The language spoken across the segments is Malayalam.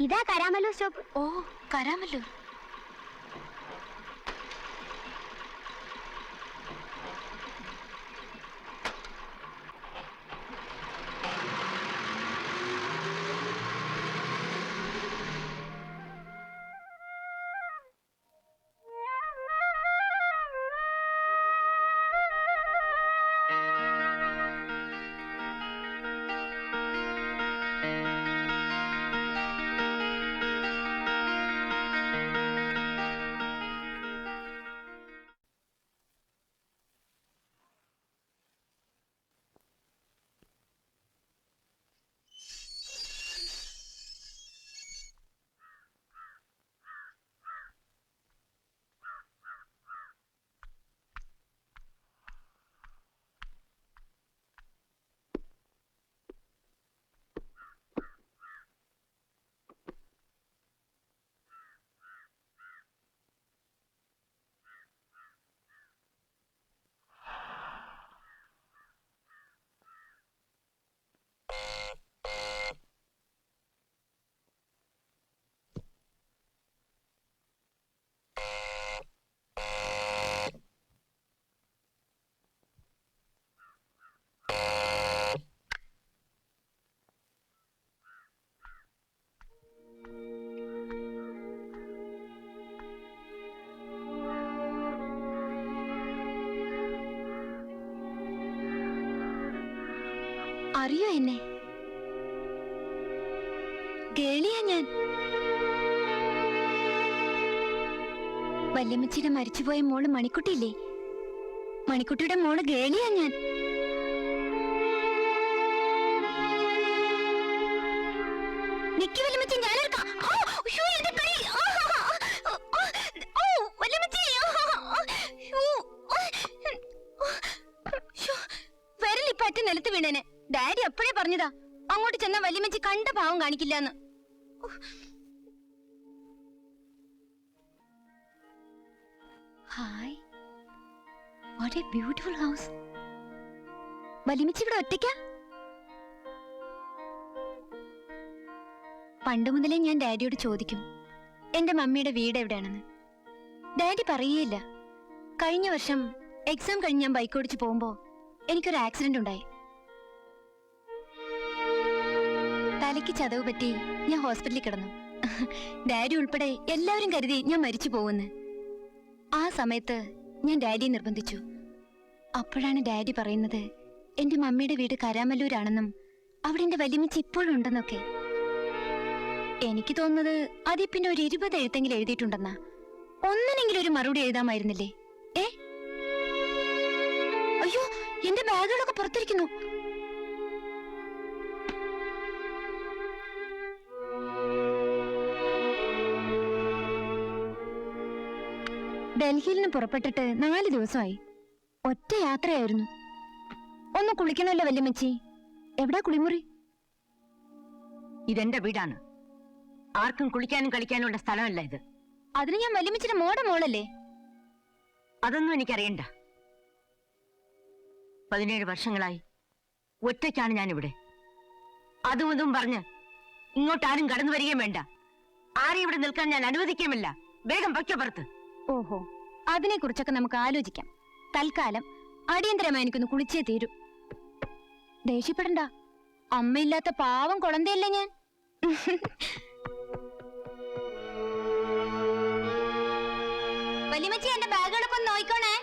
ഇതാ കരാമല്ലൂർ സ്റ്റോപ്പ്. ഓ, കരാമല്ലൂർ. അറിയോ എന്നെ? കേളിയാ ഞാൻ. വല്യമ്മച്ചിയുടെ മരിച്ചുപോയ മോള് മണിക്കുട്ടിയില്ലേ, മണിക്കുട്ടിയുടെ മോള് കേളിയാ ഞാൻ. നിക്കി വല്യമ്മച്ചി, ഞാനെടുക്കാം. വിരലിപ്പറ്റ നിലത്ത് വീണേനെ. ഡാഡി എപ്പോഴേ പറഞ്ഞതാ അങ്ങോട്ട് ചെന്ന വല്യമ്മച്ചി കണ്ട ഭാവം കാണിക്കില്ലെന്ന്. Hi, what a beautiful house. വല്യമ്മച്ചി ഇവിടെ ഒറ്റയ്ക്കാ? പണ്ട് മുതലേ ഞാൻ ഡാഡിയോട് ചോദിക്കും എന്റെ മമ്മിയുടെ വീട് എവിടെയാണെന്ന്. ഡാഡി പറയുകയില്ല. കഴിഞ്ഞ വർഷം എക്സാം കഴിഞ്ഞ് ഞാൻ ബൈക്ക് ഓടിച്ച് പോകുമ്പോ എനിക്കൊരു ആക്സിഡന്റ് ഉണ്ടായി. തലയ്ക്ക് ചതവ് പറ്റി ഞാൻ ഹോസ്പിറ്റലിൽ കിടന്നു. ഡാഡി ഉൾപ്പെടെ എല്ലാവരും കരുതി ഞാൻ മരിച്ചു പോകുന്നു. ആ സമയത്ത് ഞാൻ ഡാഡിയെ നിർബന്ധിച്ചു. അപ്പോഴാണ് ഡാഡി പറയുന്നത് എന്റെ മമ്മിയുടെ വീട് കരാമല്ലൂരാണെന്നും അവിടെ എന്റെ വല്യമ്മച്ചി ഇപ്പോഴും ഉണ്ടെന്നൊക്കെ. എനിക്ക് തോന്നുന്നത് അതിൽ പിന്നെ ഒരു 20 എഴുത്തെങ്കിലും എഴുതിയിട്ടുണ്ടെന്നാ. ഒന്നിനെങ്കിലും ഒരു മറുപടി എഴുതാമായിരുന്നില്ലേ? അയ്യോ, എന്റെ ബാഗുകളൊക്കെ പുറത്തിരിക്കുന്നു. ഡൽഹിയിൽ നിന്ന് പുറപ്പെട്ടിട്ട് 4 ദിവസമായി. ഒറ്റ യാത്രയായിരുന്നു. ഒന്ന് കുളിക്കണമല്ലോ വല്യമ്മച്ചി. എവിടാ കുളിമുറി? ഇതെന്റെ വീടാണ്. ആർക്കും കുളിക്കാനും കളിക്കാനുള്ള സ്ഥലമല്ല ഇത്. അതിന് ഞാൻ വല്യമ്മച്ചിയുടെ മോളല്ലേ? അതൊന്നും എനിക്കറിയണ്ട. 17 വർഷങ്ങളായി ഒറ്റയ്ക്കാണ് ഞാനിവിടെ. അതും ഇതും പറഞ്ഞ് ഇങ്ങോട്ടാരും കടന്നു വരികയും വേണ്ട. ആരെയും ഇവിടെ നിൽക്കാൻ ഞാൻ അനുവദിക്കുമില്ല. വേഗം പൊയ്ക്കോ പുറത്ത്. ഓഹോ, അതിനെ കുറിച്ചൊക്കെ നമുക്ക് ആലോചിക്കാം. തൽക്കാലം അടിയന്തരമായി എനിക്കൊന്ന് കുളിച്ചേ തീരൂ. ദേഷ്യപ്പെടണ്ട, അമ്മയില്ലാത്ത പാവം കുളന്തയല്ലേ ഞാൻ. വല്യമ്മച്ചി, എന്റെ ബാഗുകളൊക്കെ ഒന്ന് നോയിക്കോണേ.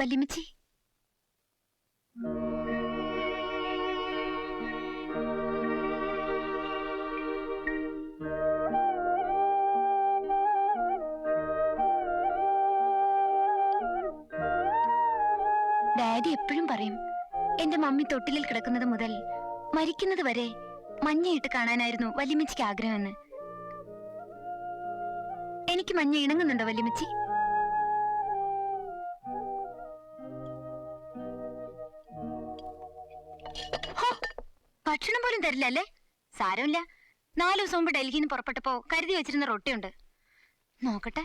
വല്യമ്മച്ചി. ഡാഡി എപ്പോഴും പറയും എന്റെ മമ്മി തൊട്ടിലിൽ കിടക്കുന്നത് മുതൽ മരിക്കുന്നത് വരെ മഞ്ഞയിട്ട് കാണാനായിരുന്നു വല്യമ്മച്ചിക്ക് ആഗ്രഹമെന്ന്. എനിക്ക് മഞ്ഞ ഇണങ്ങുന്നുണ്ടോ വല്യമ്മച്ചി? ഭക്ഷണം പോലും തരില്ല അല്ലേ? സാരമില്ല, 4 ദിവസം മുമ്പ് ഡൽഹിയിൽ നിന്ന് പുറപ്പെട്ടപ്പോ കരുതി വെച്ചിരുന്ന റൊട്ടിയുണ്ട്, നോക്കട്ടെ.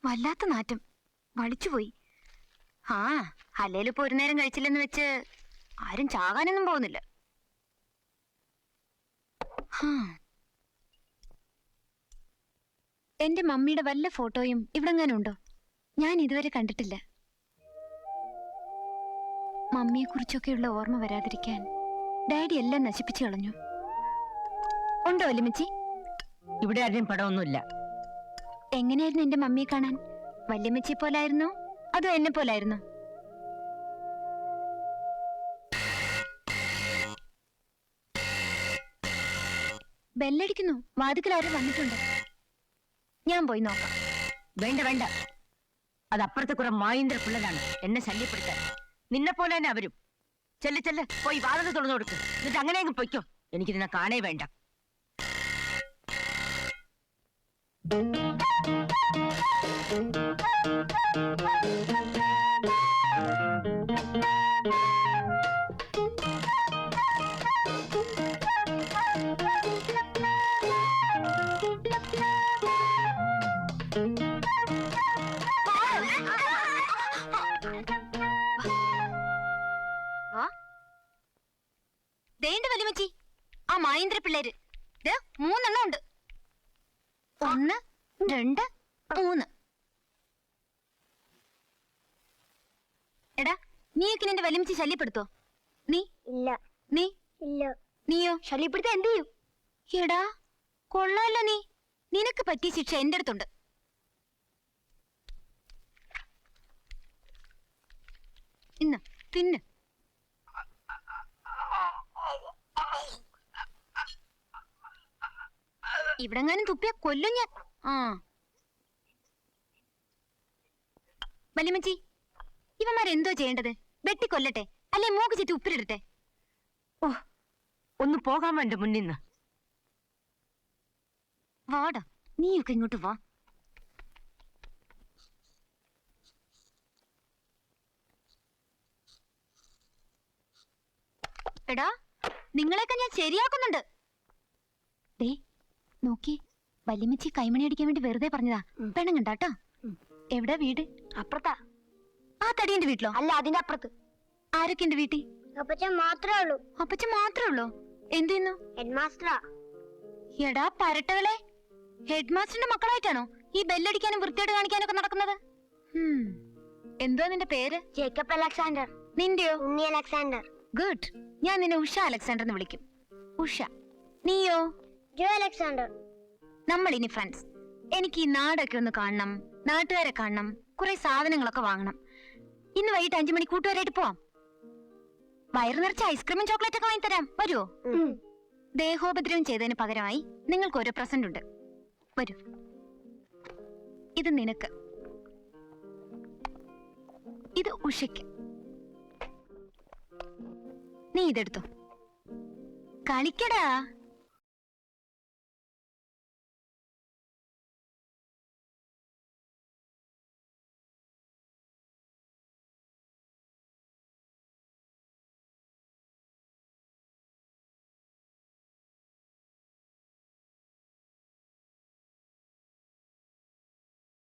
വല്ലാത്ത നാറ്റം, വളിച്ചുപോയി. ആ അല്ലേലിപ്പോ ഒരു നേരം കഴിച്ചില്ലെന്ന് വെച്ച് ആരും ചാകാനൊന്നും പോകുന്നില്ല. എന്റെ മമ്മിയുടെ വല്ല ഫോട്ടോയും ഇവിടെങ്ങാനുണ്ടോ? ഞാൻ ഇതുവരെ കണ്ടിട്ടില്ല. മമ്മിയെ കുറിച്ചൊക്കെയുള്ള ഓർമ്മ വരാതിരിക്കാൻ ഡാഡി എല്ലാം നശിപ്പിച്ചു കളഞ്ഞു. ഉണ്ടോ വല്യമ്മച്ചി? ഇവിടെ ആരുടെയും പടമൊന്നുമില്ല. എങ്ങനെയായിരുന്നു എന്റെ മമ്മിയെ കാണാൻ? വല്യമ്മച്ചിയെ പോലായിരുന്നോ അതോ എന്നെ പോലായിരുന്നോ? ബെല്ലടിക്കുന്നു, വാതിക്കൽ ആരും വന്നിട്ടുണ്ട്. ഞാൻ പോയി നോക്കാം. വേണ്ട വേണ്ട, അത് അപ്പുറത്തെ കുറെ മായിന്ദ്ര പിള്ളനാണ് എന്നെ ശല്യപ്പെടുത്താൻ. നിന്നെ പോലെ തന്നെ അവരും. ചെല്ല് ചെല്ല്, പോയി വാതിൽ തുറന്നു കൊടുക്ക്. എന്നിട്ട് അങ്ങനെ അങ്ങ് പൊയ്ക്കോ. എനിക്ക് നിന്നെ കാണേ വേണ്ട. ദേണ്ട വല്യമ്മച്ചി, ആ മായിന്ദ്ര പിള്ളേര് 3 എണ്ണം ഉണ്ട്. 1 2 3. എടാ, നീയൊക്കെ നിന്റെ വല്യമ്മച്ചി ശല്യപ്പെടുത്തോ? നീ ഇല്ല. നീ ഇല്ല. നീയോ? ശല്യപ്പെടുത്ത എന്ത് ചെയ്യും? എടാ കൊള്ളാലോ നീ. നിനക്ക് പറ്റിയ ശിക്ഷ എന്റെ അടുത്തുണ്ട്. ഇന്ന് തിന്ന്. ഇവിടെങ്ങാനും തുപ്പിയ കൊല്ലും ഞാൻ. ആ വല്യമ്മച്ചി, ഇവന്മാരെന്തോ ചെയ്യേണ്ടത്? വെട്ടിക്കൊല്ലട്ടെ അല്ലെ മൂക്ക് ചുറ്റി ഉപ്പിലിടട്ടെ? ഓ, ഒന്ന് പോകാമോ എന്റെ മുന്നിൽ നിന്ന്? വാടാ, നീയൊക്കെ ഇങ്ങോട്ട് വാ. എടാ, നിങ്ങളെയൊക്കെ ഞാൻ ശരിയാക്കുന്നുണ്ട്. ദേ നോക്കി, വല്യമ്മച്ചി കൈമണി അടിക്കാൻ വേണ്ടി വെറുതെ പറഞ്ഞതാ. പെണ്ണുങ്ങണ്ടാട്ടോ. എവിടാ വീട്? അപ്പുറത്താ. ആ തടിയന്റെ വീട്ടിലോ? അല്ല, അതിന്റെ അപ്പുറത്ത്. ആരൊക്കെ എന്റെ വീട്ടിൽ? അപ്പച്ചൻ മാത്രമേ ഉള്ളൂ. അപ്പച്ചൻ മാത്രമേ ഉള്ളോ? എന്ത് ചെയ്യുന്നു? ഹെഡ് മാസ്റ്ററാ. എടാ പരട്ടകളെ, ഹെഡ് മാസ്റ്ററിന്റെ മക്കളായിട്ടാണോ ഈ ബെല്ലടിക്കാനും വൃത്തിയോട് കാണിക്കാനും ഒക്കെ നടക്കുന്നത്? എന്തോ നിന്റെ പേര്? Jacob Alexander. നിന്റെയോ? ഉണ്ണി അലക്സാണ്ടർ. ഗുഡ്. ഞാൻ നിന്നെ ഉഷ അലക്സാണ്ടർ എന്ന് വിളിക്കും. ഉഷ. നീയോ? Jo Alexander. നമ്മൾ ഇനി ഫ്രണ്ട്സ്. എനിക്ക് ഈ നാടൊക്കെ ഒന്ന് കാണണം, നാട്ടുകാരെ കാണണം, കുറെ സാധനങ്ങളൊക്കെ വാങ്ങണം. ഇന്ന് വൈകിട്ട് 5 മണി കൂട്ടുകാരായിട്ട് പോവാം. വയറു നിറച്ച് ഐസ്ക്രീമും ചോക്ലേറ്റ് ഒക്കെ വാങ്ങിത്തരാം. വരുമോ? ദേഹോപദ്രവം ചെയ്തതിന് പകരമായി നിങ്ങൾക്ക് ഓരോ പ്രസന്റ് ഉണ്ട്. വരൂ. ഇത് നിനക്ക്, ഇത് ഉഷയ്ക്ക്. നീ ഇതെടുത്തോ. കളിക്കടാ.